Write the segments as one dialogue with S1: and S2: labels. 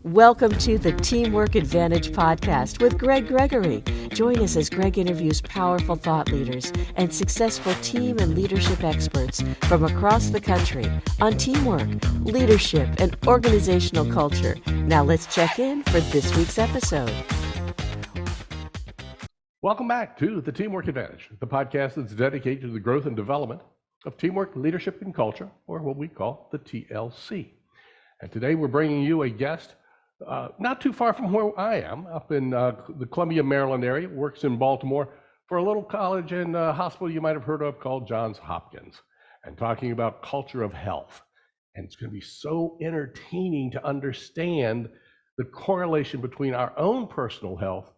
S1: Welcome to the Teamwork Advantage podcast with Greg Gregory. Join us as Greg interviews powerful thought leaders and successful team and leadership experts from across the country on teamwork, leadership, and organizational culture. Now let's check in for this week's episode.
S2: Welcome back to the Teamwork Advantage, the podcast that's dedicated to the growth and development of teamwork, leadership, and culture, or what we call the TLC. And today we're bringing you a guest not too far from where I am, up in the Columbia, Maryland area, works in Baltimore for a little college and hospital you might have heard of called Johns Hopkins, and talking about culture of health. And it's going to be so entertaining to understand the correlation between our own personal health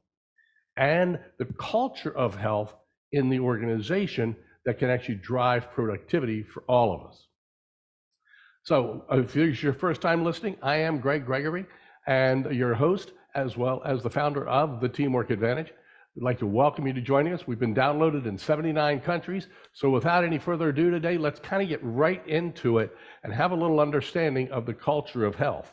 S2: and the culture of health in the organization that can actually drive productivity for all of us. So if it's your first time listening, I am Greg Gregory, and your host, as well as the founder of the Teamwork Advantage. We'd like to welcome you to joining us. We've been downloaded in 79 countries. So without any further ado today, let's kind of get right into it and have a little understanding of the culture of health.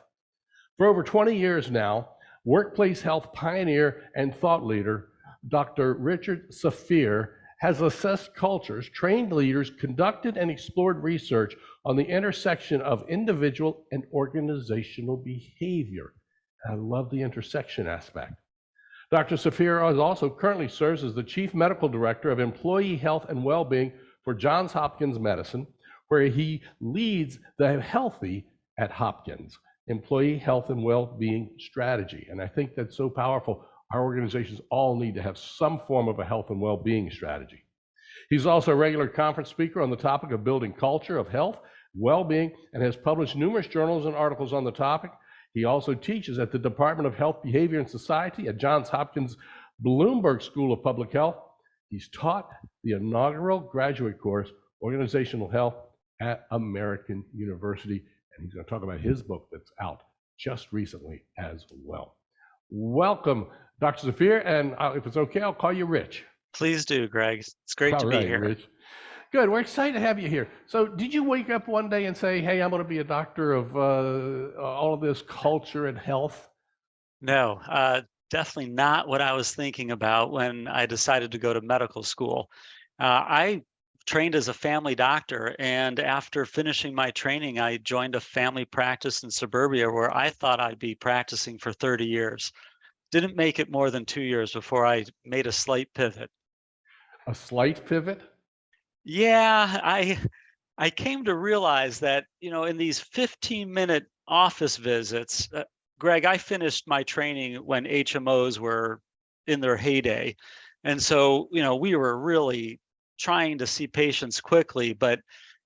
S2: For over 20 years now, workplace health pioneer and thought leader, Dr. Richard Safir, has assessed cultures, trained leaders, conducted and explored research on the intersection of individual and organizational behavior. I love the intersection aspect. Dr. Safir also currently serves as the Chief Medical Director of Employee Health and Wellbeing for Johns Hopkins Medicine, where he leads the Healthy at Hopkins Employee Health and Wellbeing Strategy. And I think that's so powerful. Our organizations all need to have some form of a health and well-being strategy. He's also a regular conference speaker on the topic of building culture of health, well-being, and has published numerous journals and articles on the topic. He also teaches at the Department of Health, Behavior, and Society at Johns Hopkins Bloomberg School of Public Health. He's taught the inaugural graduate course, Organizational Health, at American University, and he's going to talk about his book that's out just recently as well. Welcome, Dr. Safir, and if it's okay, I'll call you Rich.
S3: Please do, Greg. It's great to be here.
S2: Rich. Good. We're excited to have you here. So did you wake up one day and say, hey, I'm going to be a doctor of all of this culture and health?
S3: No, definitely not what I was thinking about when I decided to go to medical school. I trained as a family doctor, and after finishing my training, I joined a family practice in suburbia where I thought I'd be practicing for 30 years. Didn't make it more than 2 years before I made a slight pivot.
S2: A slight pivot?
S3: Yeah, I came to realize that, in these 15-minute office visits, Greg, I finished my training when HMOs were in their heyday. And so, we were really trying to see patients quickly, but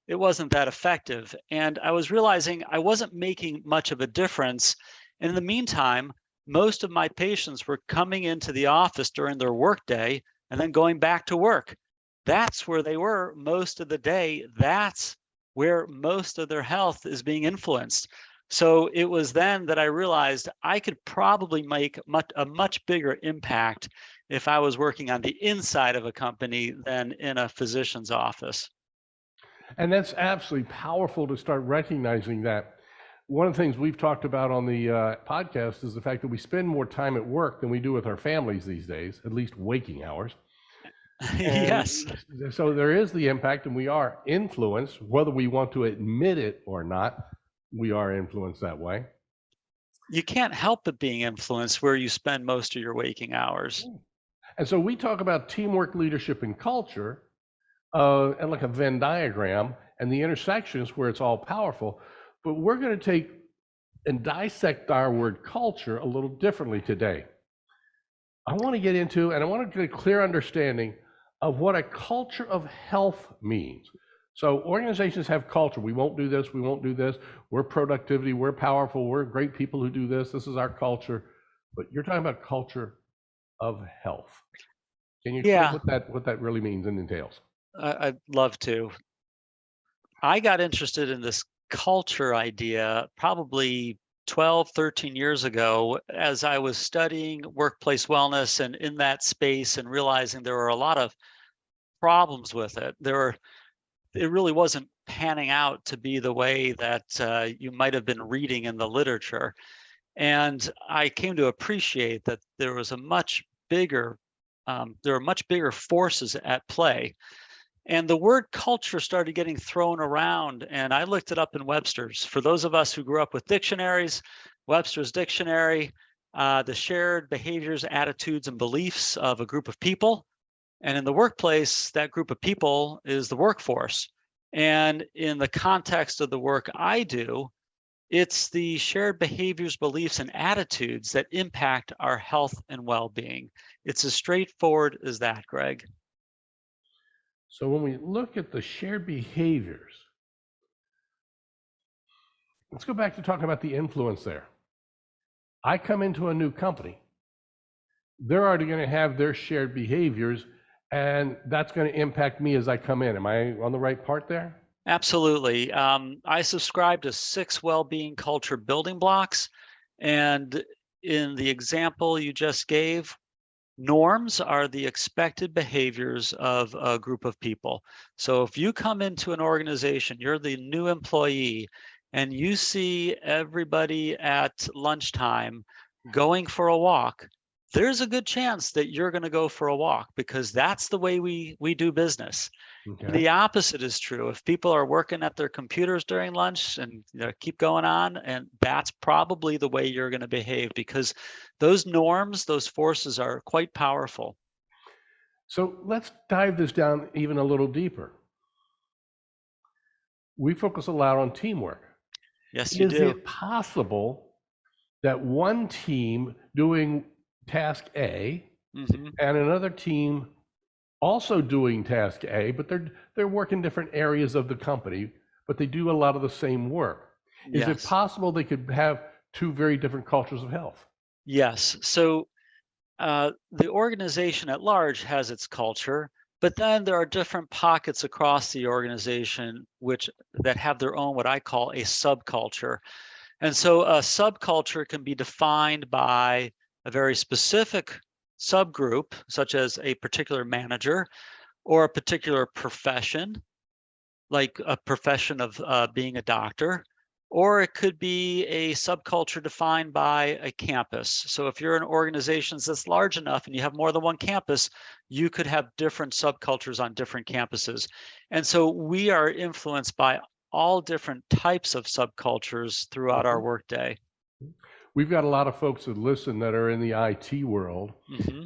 S3: it wasn't that effective. And I was realizing I wasn't making much of a difference. And in the meantime, most of my patients were coming into the office during their workday and then going back to work. That's where they were most of the day. That's where most of their health is being influenced. So it was then that I realized I could probably make a much bigger impact if I was working on the inside of a company than in a physician's office.
S2: And that's absolutely powerful to start recognizing that. One of the things we've talked about on the podcast is the fact that we spend more time at work than we do with our families these days, at least waking hours.
S3: Yes.
S2: So there is the impact, and we are influenced, whether we want to admit it or not, we are influenced that way.
S3: You can't help but being influenced where you spend most of your waking hours.
S2: And so we talk about teamwork, leadership, and culture, and like a Venn diagram, and the intersections where it's all powerful. But we're going to take and dissect our word culture a little differently today. I want to get into, and I want to get a clear understanding of what a culture of health means. So organizations have culture. We won't do this, we won't do this. We're productivity, we're powerful, we're great people who do this. This is our culture. But you're talking about culture of health. Can you explain what that really means and entails?
S3: I'd love to. I got interested in this culture idea probably 12, 13 years ago as I was studying workplace wellness and in that space and realizing there were a lot of problems with it. It really wasn't panning out to be the way that you might have been reading in the literature. And I came to appreciate that there was a much bigger, there are much bigger forces at play. And the word culture started getting thrown around, and I looked it up in Webster's. For those of us who grew up with dictionaries, Webster's dictionary, the shared behaviors, attitudes, and beliefs of a group of people. And in the workplace, that group of people is the workforce. And in the context of the work I do, it's the shared behaviors, beliefs, and attitudes that impact our health and well-being. It's as straightforward as that, Greg.
S2: So when we look at the shared behaviors, let's go back to talking about the influence there. I come into a new company. They're already going to have their shared behaviors, and that's going to impact me as I come in. Am I on the right part there?
S3: Absolutely. I subscribe to 6 well-being culture building blocks. And in the example you just gave, norms are the expected behaviors of a group of people. So if you come into an organization, you're the new employee, and you see everybody at lunchtime going for a walk, there's a good chance that you're going to go for a walk because that's the way we do business.
S2: Okay.
S3: And the opposite is true. If people are working at their computers during lunch and keep going on, and that's probably the way you're going to behave because those norms, those forces are quite powerful.
S2: So let's dive this down even a little deeper. We focus a lot on teamwork.
S3: Yes, you
S2: Is
S3: do.
S2: it possible that one team doing task A
S3: Mm-hmm.
S2: and another team also doing task A, but they're working different areas of the company, but they do a lot of the same work? Is it
S3: Yes.
S2: possible they could have two very different cultures of health?
S3: Yes. So the organization at large has its culture, but then there are different pockets across the organization that have their own, what I call a subculture. And so a subculture can be defined by a very specific subgroup, such as a particular manager or a particular profession, like a profession of being a doctor, or it could be a subculture defined by a campus. So if you're an organization that's large enough and you have more than one campus, you could have different subcultures on different campuses. And so we are influenced by all different types of subcultures throughout our workday.
S2: We've got a lot of folks that listen that are in the IT world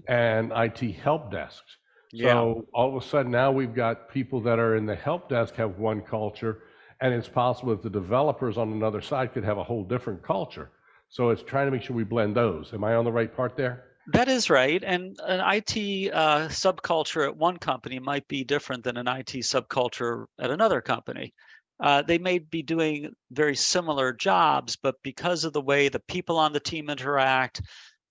S2: and IT help desks.
S3: Yeah.
S2: So all of a sudden now we've got people that are in the help desk have one culture, and it's possible that the developers on another side could have a whole different culture. So it's trying to make sure we blend those. Am I on the right part there?
S3: That is right. And an IT subculture at one company might be different than an IT subculture at another company. They may be doing very similar jobs, but because of the way the people on the team interact,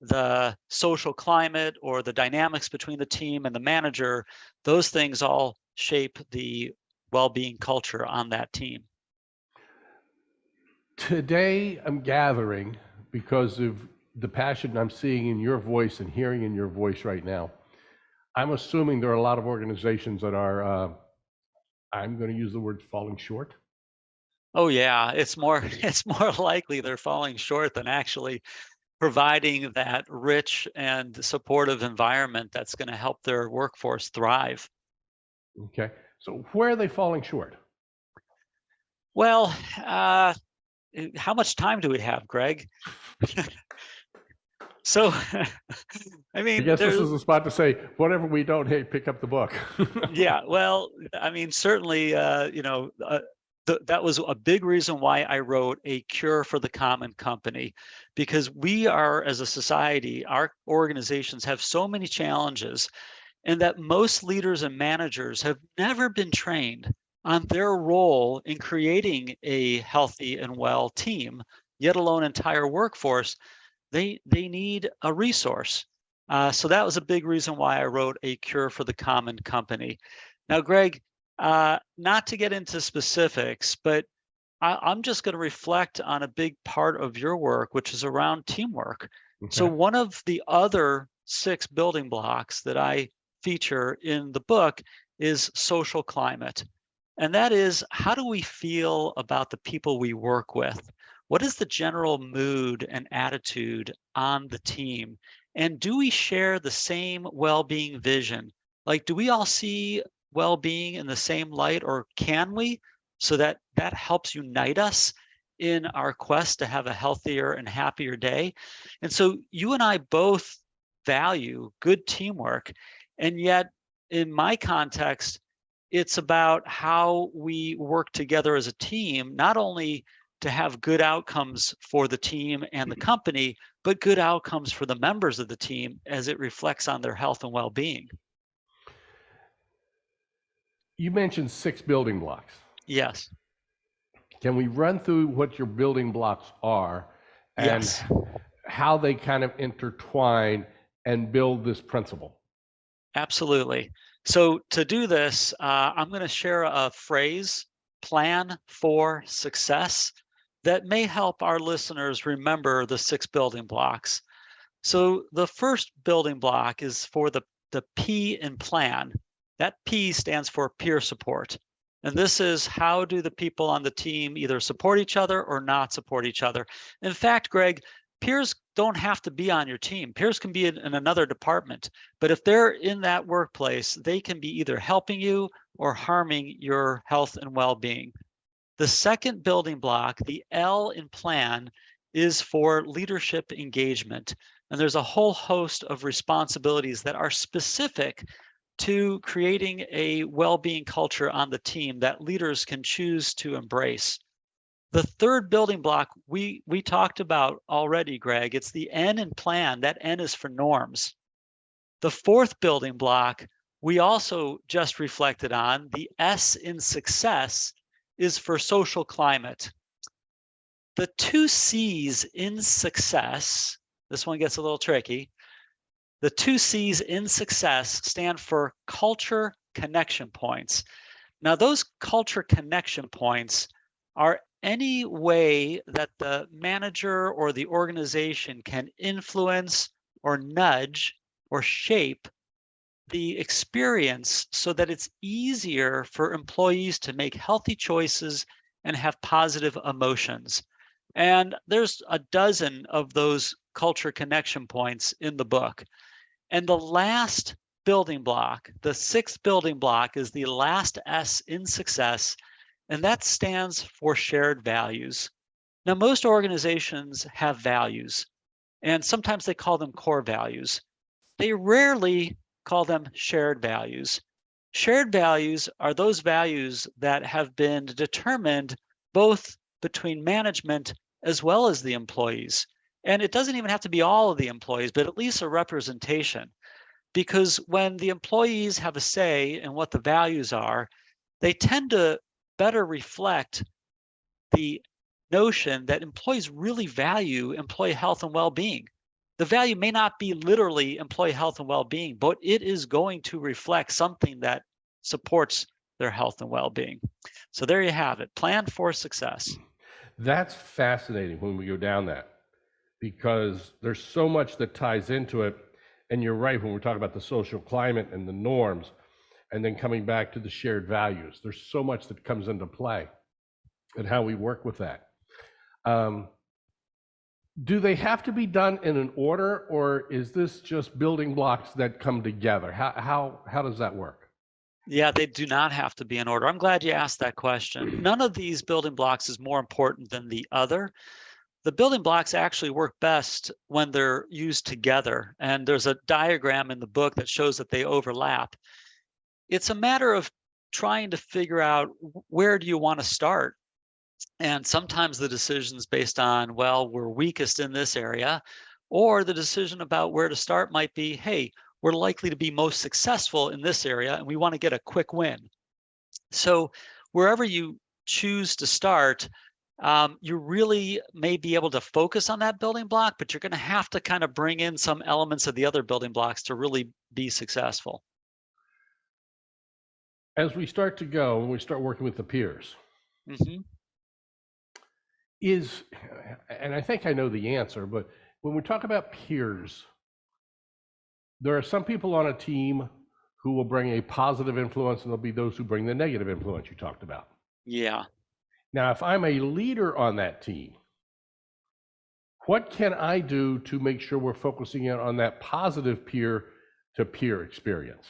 S3: the social climate or the dynamics between the team and the manager, those things all shape the well-being culture on that team.
S2: Today I'm gathering, because of the passion I'm seeing in your voice and hearing in your voice right now, I'm assuming there are a lot of organizations that are, I'm going to use the word falling short.
S3: Oh yeah, it's more likely they're falling short than actually providing that rich and supportive environment that's going to help their workforce thrive.
S2: Okay, so where are they falling short?
S3: Well, how much time do we have, Greg? So, I mean,
S2: I guess this is the spot to say, whatever we don't, hey, pick up the book.
S3: yeah, well, I mean, certainly, that was a big reason why I wrote A Cure for the Common Company, because we are, as a society, our organizations have so many challenges, and that most leaders and managers have never been trained on their role in creating a healthy and well team, yet alone entire workforce. They need a resource. So that was a big reason why I wrote A Cure for the Common Company. Now, Greg, not to get into specifics, but I'm just going to reflect on a big part of your work, which is around teamwork. So one of the other 6 building blocks that I feature in the book is social climate. And that is, how do we feel about the people we work with? What is the general mood and attitude on the team? And do we share the same well-being vision? Like, do we all see well-being in the same light, or can we? So that helps unite us in our quest to have a healthier and happier day. And so you and I both value good teamwork. And yet, in my context, it's about how we work together as a team, not only to have good outcomes for the team and the company, but good outcomes for the members of the team as it reflects on their health and well-being.
S2: You mentioned 6 building blocks.
S3: Yes.
S2: Can we run through what your building blocks are and
S3: Yes.
S2: how they kind of intertwine and build this principle?
S3: Absolutely. So to do this, I'm going to share a phrase, plan for success, that may help our listeners remember the 6 building blocks. So the first building block is for the P in plan. That P stands for peer support. And this is, how do the people on the team either support each other or not support each other? In fact, Greg, peers don't have to be on your team. Peers can be in another department. But if they're in that workplace, they can be either helping you or harming your health and well-being. The second building block, the L in plan, is for leadership engagement. And there's a whole host of responsibilities that are specific to creating a well-being culture on the team that leaders can choose to embrace. The third building block we talked about already, Greg, it's the N in plan. That N is for norms. The fourth building block we also just reflected on, the S in success, is for social climate. The 2 C's in success, this one gets a little tricky. The 2 C's in success stand for culture connection points. Now, those culture connection points are any way that the manager or the organization can influence or nudge or shape the experience so that it's easier for employees to make healthy choices and have positive emotions. And there's a dozen of those culture connection points in the book. And the last building block, the 6th building block, is the last S in success, and that stands for shared values. Now, most organizations have values, and sometimes they call them core values. They rarely call them shared values. Shared values are those values that have been determined both between management as well as the employees. And it doesn't even have to be all of the employees, but at least a representation. Because when the employees have a say in what the values are, they tend to better reflect the notion that employees really value employee health and well-being. The value may not be literally employee health and well-being, but it is going to reflect something that supports their health and well-being. So there you have it. Plan for success.
S2: That's fascinating when we go down that, because there's so much that ties into it. And you're right, when we're talking about the social climate and the norms, and then coming back to the shared values, there's so much that comes into play and how we work with that. Do they have to be done in an order, or is this just building blocks that come together? How does that work?
S3: Yeah, they do not have to be in order. I'm glad you asked that question. None of these building blocks is more important than the other. The building blocks actually work best when they're used together. And there's a diagram in the book that shows that they overlap. It's a matter of trying to figure out, where do you want to start? And sometimes the decision's based on, well, we're weakest in this area, or the decision about where to start might be, hey, we're likely to be most successful in this area and we want to get a quick win. So wherever you choose to start, you really may be able to focus on that building block, but you're going to have to kind of bring in some elements of the other building blocks to really be successful.
S2: As we start to go and we start working with the peers,
S3: Mm-hmm.
S2: and I think I know the answer, but when we talk about peers, there are some people on a team who will bring a positive influence, and there'll be those who bring the negative influence you talked about.
S3: Yeah.
S2: Now, if I'm a leader on that team, What can I do to make sure we're focusing in on that positive peer-to-peer experience?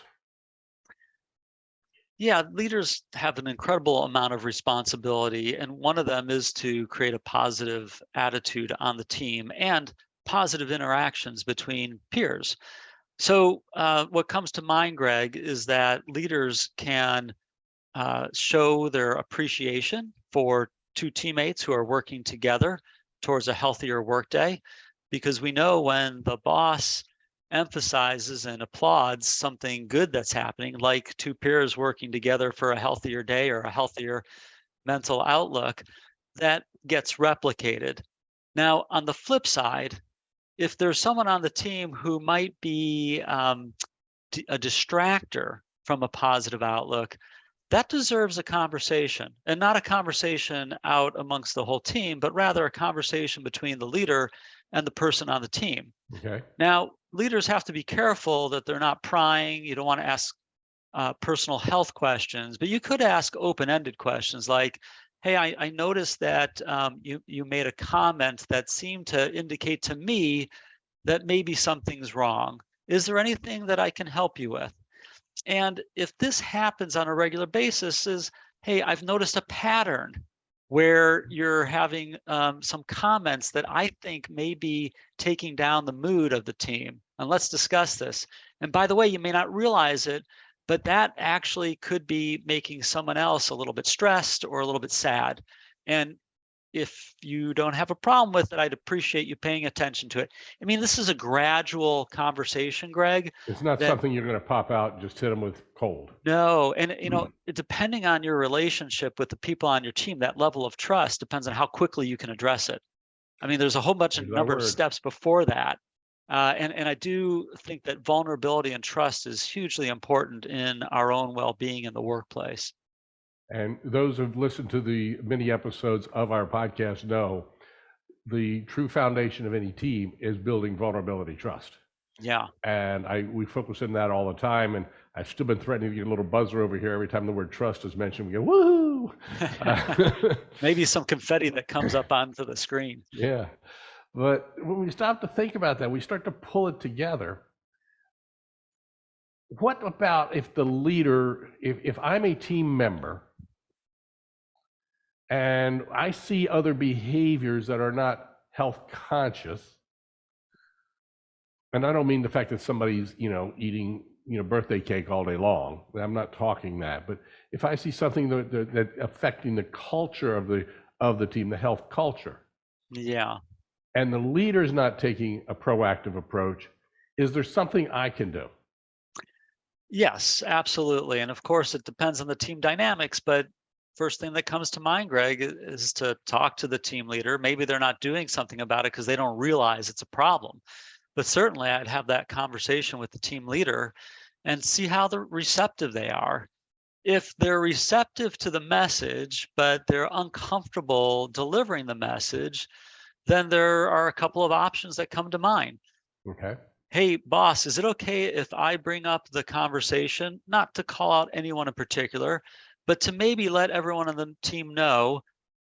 S3: Yeah, leaders have an incredible amount of responsibility, and one of them is to create a positive attitude on the team and positive interactions between peers. So, what comes to mind, Greg, is that leaders can show their appreciation for two teammates who are working together towards a healthier workday, because we know when the boss emphasizes and applauds something good that's happening, like two peers working together for a healthier day or a healthier mental outlook, that gets replicated. Now, on the flip side, if there's someone on the team who might be a distractor from a positive outlook, that deserves a conversation, and not a conversation out amongst the whole team, but rather a conversation between the leader and the person on the team.
S2: Okay.
S3: Now, leaders have to be careful that they're not prying. You don't want to ask personal health questions, but you could ask open-ended questions like, hey, I noticed that you made a comment that seemed to indicate to me that maybe something's wrong. Is there anything that I can help you with? And if this happens on a regular basis, is, hey, I've noticed a pattern where you're having some comments that I think may be taking down the mood of the team. And let's discuss this. And by the way, you may not realize it, but that actually could be making someone else a little bit stressed or a little bit sad. And if you don't have a problem with it, I'd appreciate you paying attention to it. I mean, this is a gradual conversation, Greg.
S2: It's not something you're going to pop out and just hit them with cold.
S3: No, and depending on your relationship with the people on your team, that level of trust depends on how quickly you can address it. I mean, there's a whole number of steps before that. And I do think that vulnerability and trust is hugely important in our own well-being in the workplace.
S2: And those who've listened to the many episodes of our podcast know the true foundation of any team is building vulnerability trust.
S3: Yeah.
S2: And we focus in that all the time. And I've still been threatening to get a little buzzer over here every time the word trust is mentioned. We go, woohoo!
S3: Maybe some confetti that comes up onto the screen.
S2: Yeah. But when we stop to think about that, we start to pull it together. What about if the leader, if I'm a team member, and I see other behaviors that are not health conscious, and I don't mean the fact that somebody's, eating, birthday cake all day long. I'm not talking that. But if I see something that affecting the culture of the team, the health culture,
S3: yeah,
S2: and the leader's not taking a proactive approach, is there something I can do?
S3: Yes, absolutely. And of course, it depends on the team dynamics, but first thing that comes to mind, Greg, is to talk to the team leader. Maybe they're not doing something about it because they don't realize it's a problem. But certainly I'd have that conversation with the team leader and see how receptive they are. If they're receptive to the message, but they're uncomfortable delivering the message, then there are a couple of options that come to mind.
S2: Okay.
S3: Hey, boss, is it okay if I bring up the conversation, not to call out anyone in particular, but to maybe let everyone on the team know,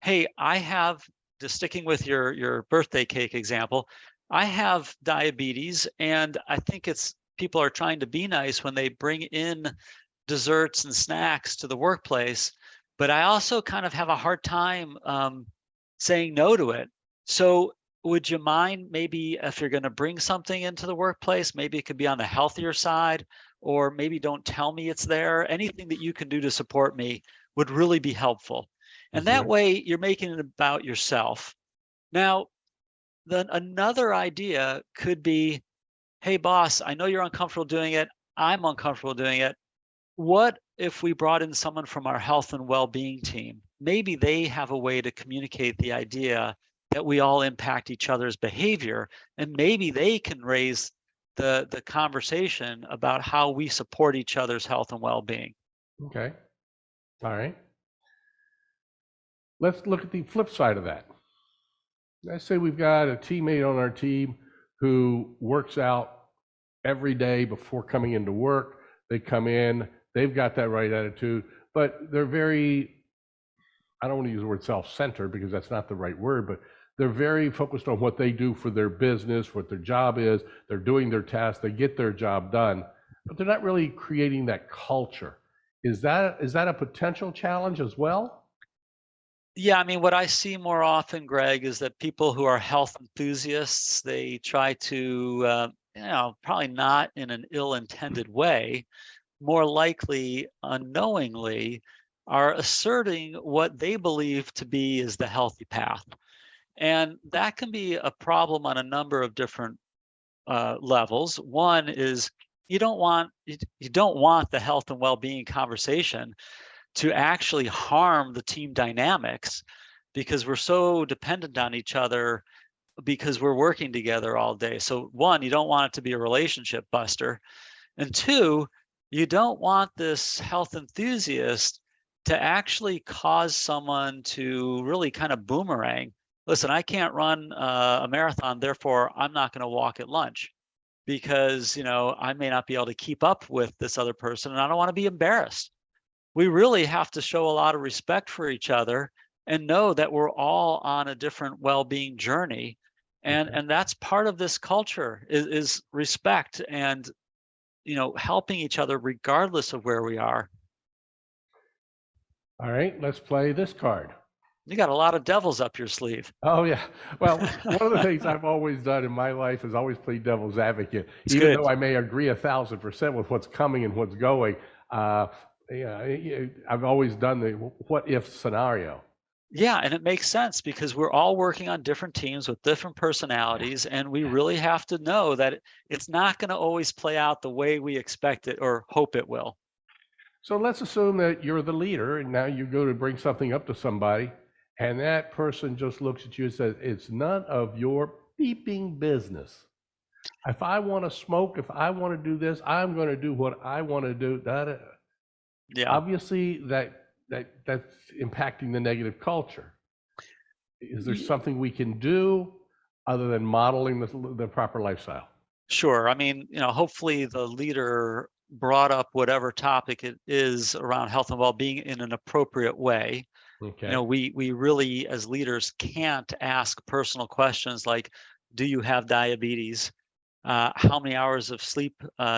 S3: hey, I have, just sticking with your birthday cake example, I have diabetes, and I think people are trying to be nice when they bring in desserts and snacks to the workplace, but I also kind of have a hard time saying no to it. So would you mind, maybe if you're going to bring something into the workplace, maybe it could be on the healthier side, or maybe don't tell me it's there. Anything that you can do to support me would really be helpful. And that way you're making it about yourself. Now, then another idea could be, hey, boss, I know you're uncomfortable doing it. I'm uncomfortable doing it. What if we brought in someone from our health and well-being team? Maybe they have a way to communicate the idea that we all impact each other's behavior, and maybe they can raise the conversation about how we support each other's health and well-being.
S2: Okay. All right. Let's look at the flip side of that. Let's say we've got a teammate on our team who works out every day before coming into work. They come in, they've got that right attitude, but they're very, I don't want to use the word self-centered because that's not the right word, but they're very focused on what they do for their business, what their job is. They're doing their task, they get their job done, but they're not really creating that culture. Is that a potential challenge as well?
S3: Yeah, I mean, what I see more often, Greg, is that people who are health enthusiasts, they try to, probably not in an ill-intended way, more likely unknowingly, are asserting what they believe to be is the healthy path. And that can be a problem on a number of different levels. One is you don't want the health and well-being conversation to actually harm the team dynamics, because we're so dependent on each other because we're working together all day. So one, you don't want it to be a relationship buster. And two, you don't want this health enthusiast to actually cause someone to really kind of boomerang. Listen, I can't run a marathon, therefore I'm not going to walk at lunch because, I may not be able to keep up with this other person and I don't want to be embarrassed. We really have to show a lot of respect for each other and know that we're all on a different well-being journey. And
S2: Okay.
S3: and that's part of this culture is respect and helping each other regardless of where we are.
S2: All right, let's play this card.
S3: You got a lot of devils up your sleeve.
S2: Oh yeah. Well, one of the things I've always done in my life is always play devil's advocate,
S3: It's
S2: even
S3: good.
S2: though I may agree 1,000% with what's coming and what's going. I've always done the what if scenario.
S3: Yeah, and it makes sense because we're all working on different teams with different personalities, and we really have to know that it's not going to always play out the way we expect it or hope it will.
S2: So let's assume that you're the leader and now you go to bring something up to somebody and that person just looks at you and says, it's none of your beeping business. If I want to smoke, if I want to do this, I'm going to do what I want to do.
S3: Yeah.
S2: Obviously, that's impacting the negative culture. Is there something we can do other than modeling the proper lifestyle?
S3: Sure. I mean, hopefully the leader brought up whatever topic it is around health and well-being in an appropriate way.
S2: Okay.
S3: We really as leaders can't ask personal questions like, do you have diabetes? How many hours of sleep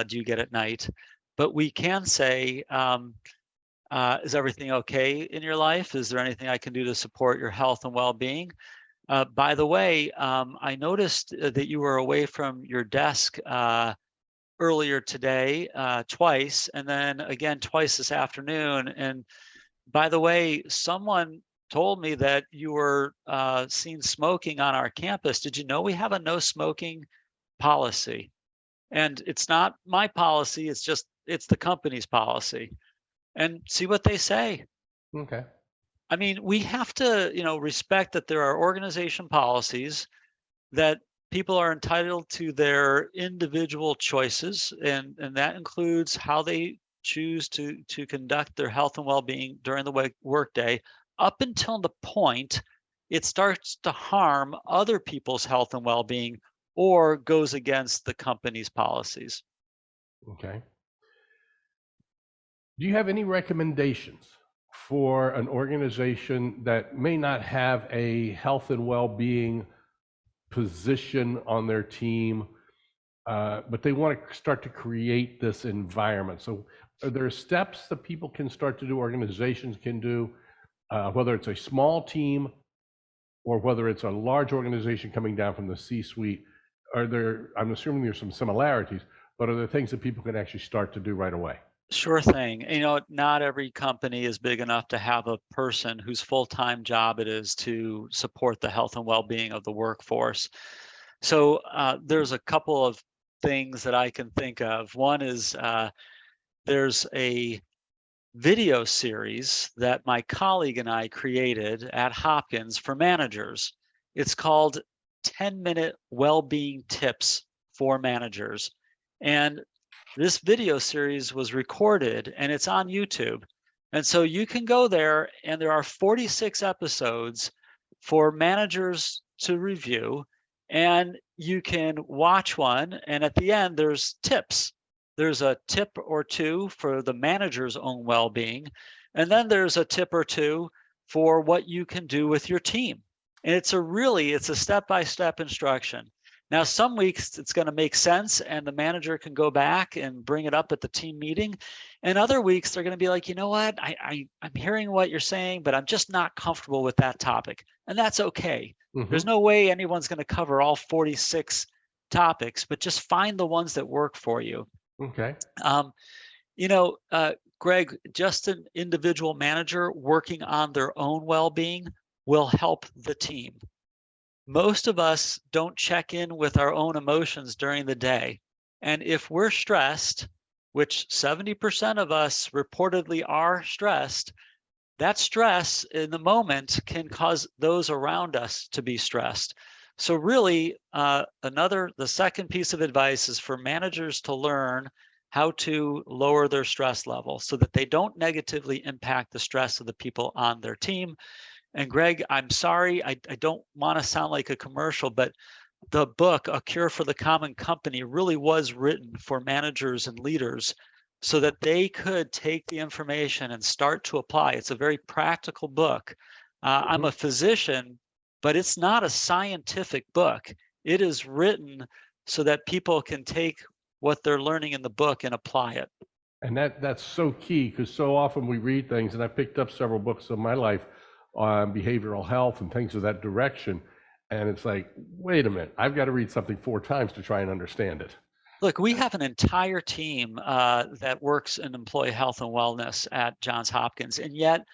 S3: do you get at night? But we can say, is everything okay in your life? Is there anything I can do to support your health and well-being? By the way, I noticed that you were away from your desk earlier today, twice, and then again twice this afternoon. And by the way, someone told me that you were seen smoking on our campus. Did you know we have a no smoking policy? And it's not my policy, it's the company's policy. And see what they say.
S2: Okay.
S3: I mean, we have to, respect that there are organization policies, that people are entitled to their individual choices, and that includes how they choose to conduct their health and well-being during the workday, up until the point it starts to harm other people's health and well-being or goes against the company's policies.
S2: Okay. Do you have any recommendations for an organization that may not have a health and well-being position on their team, but they want to start to create this environment? So are there steps that people can start to do, organizations can do, whether it's a small team or whether it's a large organization coming down from the C-suite? I'm assuming there's some similarities, but are there things that people can actually start to do right away?
S3: Sure thing. Not every company is big enough to have a person whose full-time job it is to support the health and well-being of the workforce. So there's a couple of things that I can think of. One is there's a video series that my colleague and I created at Hopkins for managers. It's called 10-Minute Well-Being Tips for Managers. And this video series was recorded and it's on YouTube. And so you can go there, and there are 46 episodes for managers to review, and you can watch one, and at the end there's tips. There's a tip or two for the manager's own well-being, and then there's a tip or two for what you can do with your team. And it's a step-by-step instruction. Now, some weeks it's going to make sense and the manager can go back and bring it up at the team meeting. And other weeks they're going to be like, you know what, I'm hearing what you're saying, but I'm just not comfortable with that topic. And that's okay. There's no way anyone's going to cover all 46 topics, but just find the ones that work for you.
S2: Okay.
S3: Greg, just an individual manager working on their own well-being will help the team. Most of us don't check in with our own emotions during the day. And if we're stressed, which 70% of us reportedly are stressed, that stress in the moment can cause those around us to be stressed. So really, the second piece of advice is for managers to learn how to lower their stress level so that they don't negatively impact the stress of the people on their team. And Greg, I'm sorry, I don't want to sound like a commercial, but the book, A Cure for the Common Company, really was written for managers and leaders so that they could take the information and start to apply. It's a very practical book. I'm a physician, but it's not a scientific book. It is written so that people can take what they're learning in the book and apply it.
S2: And that's so key, because so often we read things, and I picked up several books in my life on behavioral health and things of that direction. And it's like, wait a minute, I've got to read something 4 times to try and understand it.
S3: Look, we have an entire team that works in employee health and wellness at Johns Hopkins, and yet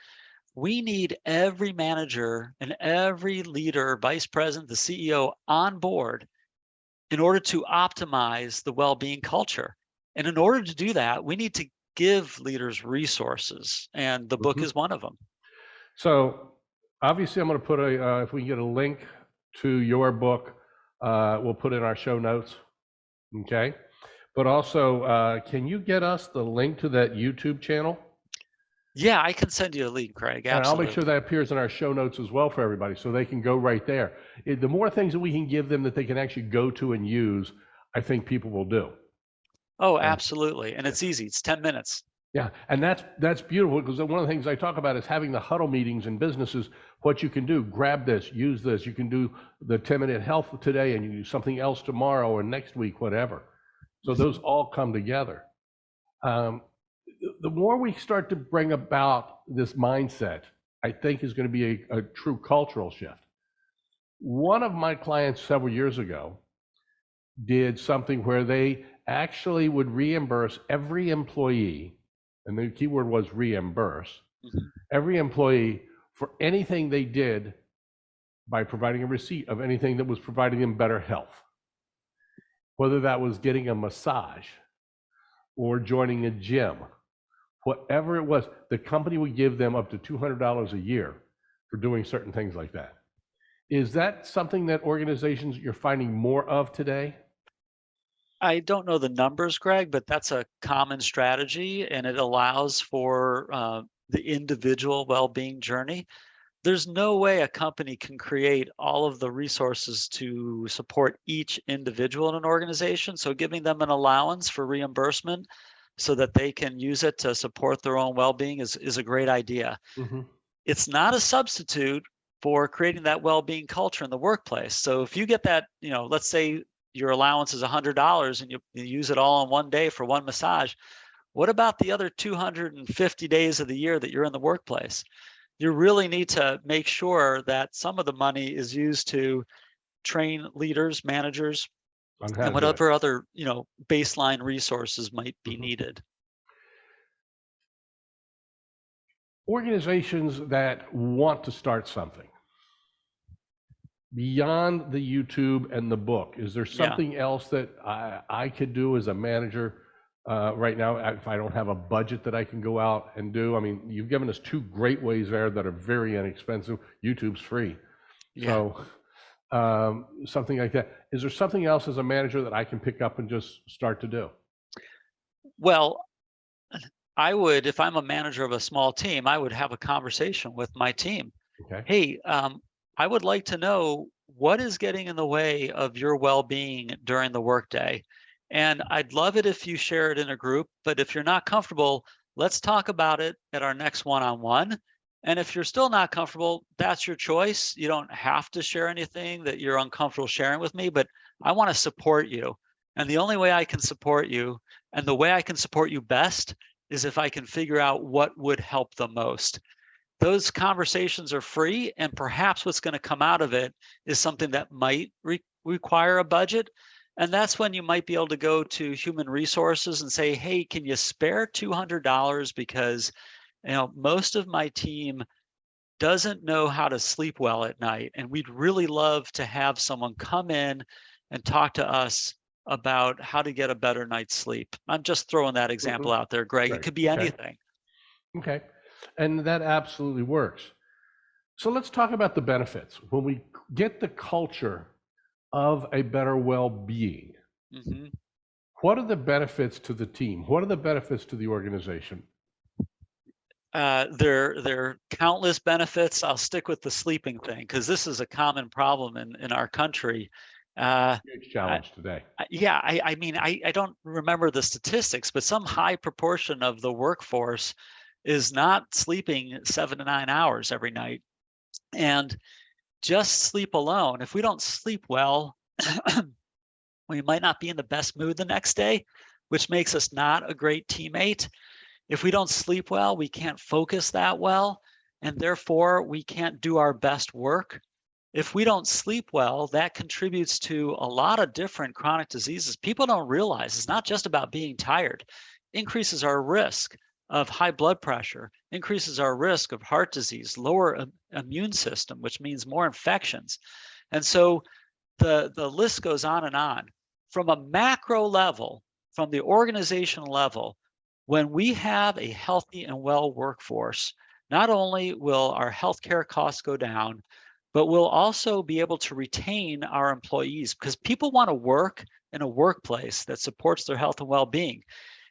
S3: we need every manager and every leader, vice president, the CEO on board in order to optimize the well-being culture. And in order to do that, we need to give leaders resources, and the book is one of them.
S2: So obviously I'm going to put if we can get a link to your book, we'll put in our show notes. Okay. But also, can you get us the link to that YouTube channel?
S3: Yeah, I can send you a link, Craig. Absolutely.
S2: And I'll make sure that appears in our show notes as well for everybody, so they can go right there. The more things that we can give them that they can actually go to and use, I think people will do.
S3: Oh, absolutely. And it's easy. It's 10 minutes.
S2: Yeah, and that's beautiful, because one of the things I talk about is having the huddle meetings in businesses. What you can do, grab this, use this. You can do the 10-minute health today, and you do something else tomorrow or next week, whatever. So those all come together. The more we start to bring about this mindset, I think is going to be a true cultural shift. One of my clients several years ago did something where they actually would reimburse every employee, and the key word was reimburse, every employee for anything they did by providing a receipt of anything that was providing them better health. Whether that was getting a massage or joining a gym, whatever it was, the company would give them up to $200 a year for doing certain things like that. Is that something that organizations you're finding more of today?
S3: I don't know the numbers, Greg, but that's a common strategy, and it allows for the individual well-being journey. There's no way a company can create all of the resources to support each individual in an organization. So giving them an allowance for reimbursement so that they can use it to support their own well-being is a great idea. It's not a substitute for creating that well-being culture in the workplace. So if you get that, let's say your allowance is $100 and you use it all in one day for one massage, what about the other 250 days of the year that you're in the workplace? You really need to make sure that some of the money is used to train leaders, managers, and whatever other baseline resources might be needed.
S2: Organizations that want to start something beyond the YouTube and the book, is there something else that I could do as a manager right now if I don't have a budget that I can go out and do? I mean, you've given us 2 great ways there that are very inexpensive. YouTube's free. So something like that. Is there something else as a manager that I can pick up and just start to do?
S3: Well, I would, if I'm a manager of a small team, I would have a conversation with my team.
S2: Okay.
S3: Hey, I would like to know what is getting in the way of your well-being during the workday. And I'd love it if you share it in a group, but if you're not comfortable, let's talk about it at our next one-on-one. And if you're still not comfortable, that's your choice. You don't have to share anything that you're uncomfortable sharing with me, but I want to support you. And the only way I can support you, and the way I can support you best, is if I can figure out what would help the most. Those conversations are free, and perhaps what's going to come out of it is something that might require a budget. And that's when you might be able to go to human resources and say, hey, can you spare $200 because most of my team doesn't know how to sleep well at night, and we'd really love to have someone come in and talk to us about how to get a better night's sleep. I'm just throwing that example out there, Greg.
S2: Right.
S3: It could be anything.
S2: Okay. And that absolutely works. So let's talk about the benefits. When we get the culture of a better well-being, what are the benefits to the team? What are the benefits to the organization?
S3: There are countless benefits. I'll stick with the sleeping thing because this is a common problem in our country.
S2: Huge challenge today.
S3: I mean, I don't remember the statistics, but some high proportion of the workforce is not sleeping 7 to 9 hours every night. And just sleep alone, if we don't sleep well, we might not be in the best mood the next day, which makes us not a great teammate. If we don't sleep well, we can't focus that well, and therefore we can't do our best work. If we don't sleep well, that contributes to a lot of different chronic diseases. People don't realize it's not just about being tired. Increases our risk of high blood pressure, increases our risk of heart disease, lower immune system, which means more infections. And so the list goes on and on. From a macro level, from the organizational level, when we have a healthy and well workforce, not only will our healthcare costs go down, but we'll also be able to retain our employees because people want to work in a workplace that supports their health and well-being.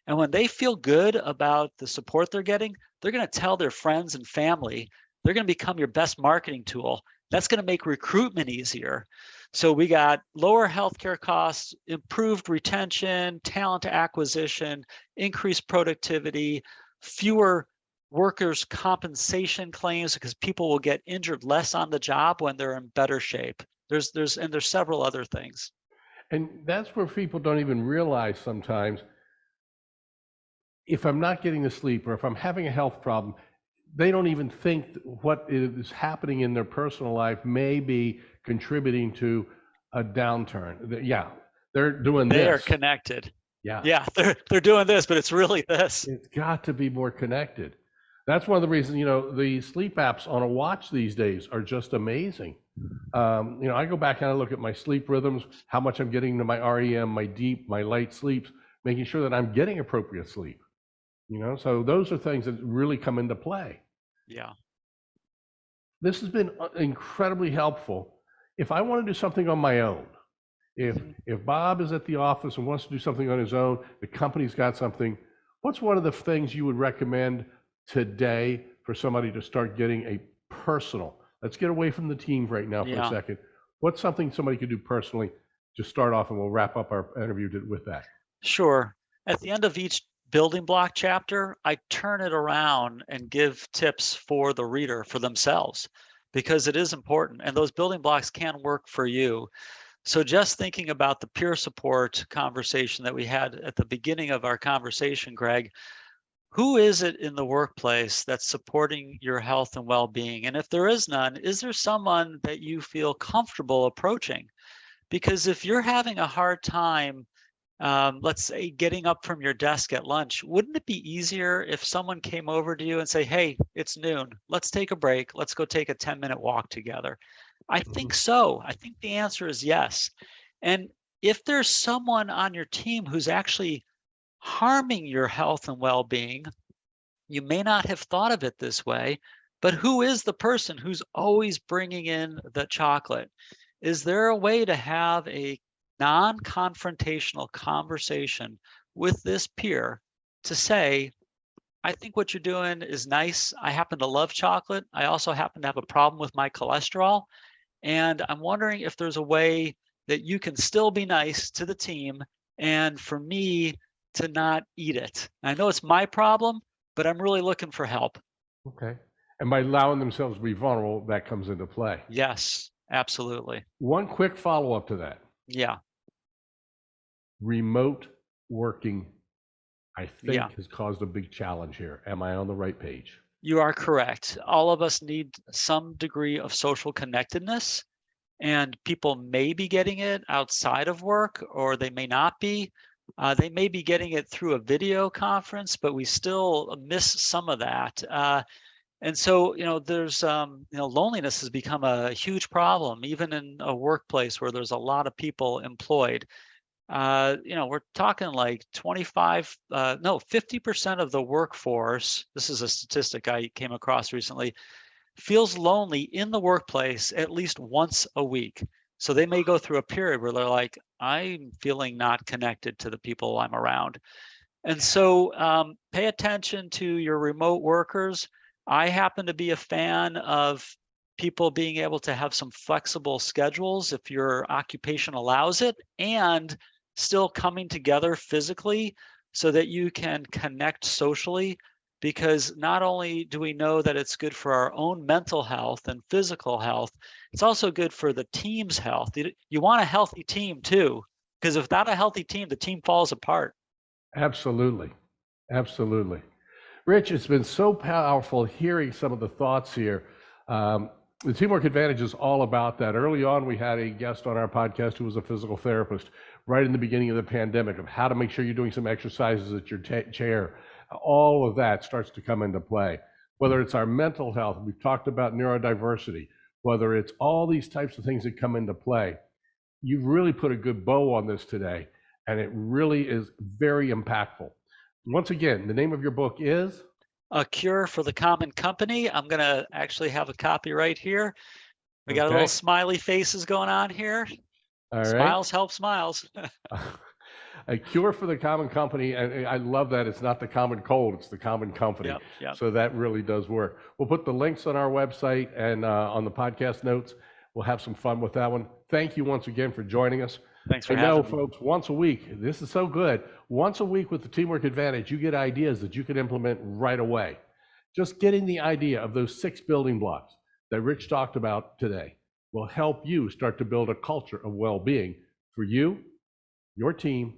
S3: And when they feel good about the support they're getting, they're going to tell their friends and family. They're going to become your best marketing tool. That's going to make recruitment easier. So we got lower healthcare costs, improved retention, talent acquisition, increased productivity, fewer workers' compensation claims because people will get injured less on the job when they're in better shape. There's several other things.
S2: And that's where people don't even realize sometimes, if I'm not getting the sleep or if I'm having a health problem, they don't even think what is happening in their personal life may be contributing to a downturn. Yeah, they're doing this.
S3: They are connected.
S2: Yeah,
S3: they're doing this, but it's really this.
S2: It's got to be more connected. That's one of the reasons, the sleep apps on a watch these days are just amazing. I go back and I look at my sleep rhythms, how much I'm getting to my REM, my deep, my light sleeps, making sure that I'm getting appropriate sleep. So those are things that really come into play.
S3: Yeah.
S2: This has been incredibly helpful. If I want to do something on my own, if Bob is at the office and wants to do something on his own, the company's got something, what's one of the things you would recommend today for somebody to start getting a personal? Let's get away from the team right now for a second. What's something somebody could do personally to start off, and we'll wrap up our interview with that.
S3: Sure. At the end of each building block chapter, I turn it around and give tips for the reader for themselves, because it is important, and those building blocks can work for you. So just thinking about the peer support conversation that we had at the beginning of our conversation, Greg, who is it in the workplace that's supporting your health and well-being? And if there is none, is there someone that you feel comfortable approaching? Because if you're having a hard time, let's say getting up from your desk at lunch, wouldn't it be easier if someone came over to you and say, hey, it's noon, let's take a break, let's go take a 10-minute walk together? I think so. I think the answer is yes. And if there's someone on your team who's actually harming your health and well-being, you may not have thought of it this way, but who is the person who's always bringing in the chocolate? Is there a way to have a non-confrontational conversation with this peer to say, I think what you're doing is nice. I happen to love chocolate. I also happen to have a problem with my cholesterol. And I'm wondering if there's a way that you can still be nice to the team and for me to not eat it. I know it's my problem, but I'm really looking for help.
S2: Okay. And by allowing themselves to be vulnerable, that comes into play.
S3: Yes, absolutely.
S2: One quick follow-up to that.
S3: Yeah.
S2: Remote working, I think,
S3: Yeah.
S2: has caused a big challenge here. Am I on the right page?
S3: You are correct. All of us need some degree of social connectedness, and people may be getting it outside of work, or they may not be. They may be getting it through a video conference, but we still miss some of that. And so, there's, loneliness has become a huge problem, even in a workplace where there's a lot of people employed. We're talking like 50% of the workforce, this is a statistic I came across recently, feels lonely in the workplace at least once a week. So they may go through a period where they're like, I'm feeling not connected to the people I'm around. And so pay attention to your remote workers. I happen to be a fan of people being able to have some flexible schedules if your occupation allows it, and still coming together physically so that you can connect socially, because not only do we know that it's good for our own mental health and physical health, it's also good for the team's health. You want a healthy team too, because without a healthy team, the team falls apart.
S2: Absolutely. Absolutely. Rich, it's been so powerful hearing some of the thoughts here. The Teamwork Advantage is all about that. Early on, we had a guest on our podcast who was a physical therapist right in the beginning of the pandemic, of how to make sure you're doing some exercises at your chair. All of that starts to come into play. Whether it's our mental health, we've talked about neurodiversity, whether it's all these types of things that come into play. You've really put a good bow on this today, and it really is very impactful. Once again, the name of your book is?
S3: A Cure for the Common Company. I'm going to actually have a copy right here. We got a little smiley faces going on here.
S2: All right.
S3: Smiles help smiles.
S2: A Cure for the Common Company, and I love that it's not the common cold, it's the common company.
S3: Yep.
S2: So that really does work. We'll put the links on our website and on the podcast notes. We'll have some fun with that one. Thank you once again for joining us.
S3: Thanks for having me.
S2: Folks, once a week, this is so good. Once a week with the Teamwork Advantage, you get ideas that you can implement right away. Just getting the idea of those 6 building blocks that Rich talked about today will help you start to build a culture of well-being for you, your team,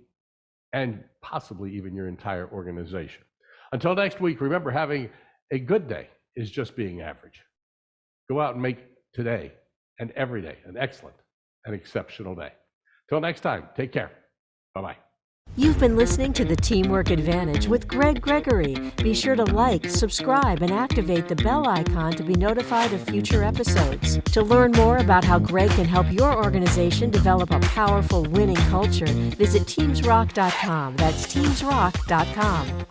S2: and possibly even your entire organization. Until next week, remember, having a good day is just being average. Go out and make today and every day an excellent and exceptional day. Till next time, take care. Bye-bye.
S1: You've been listening to the Teamwork Advantage with Greg Gregory. Be sure to like, subscribe, and activate the bell icon to be notified of future episodes. To learn more about how Greg can help your organization develop a powerful winning culture, visit TeamsRock.com. That's TeamsRock.com.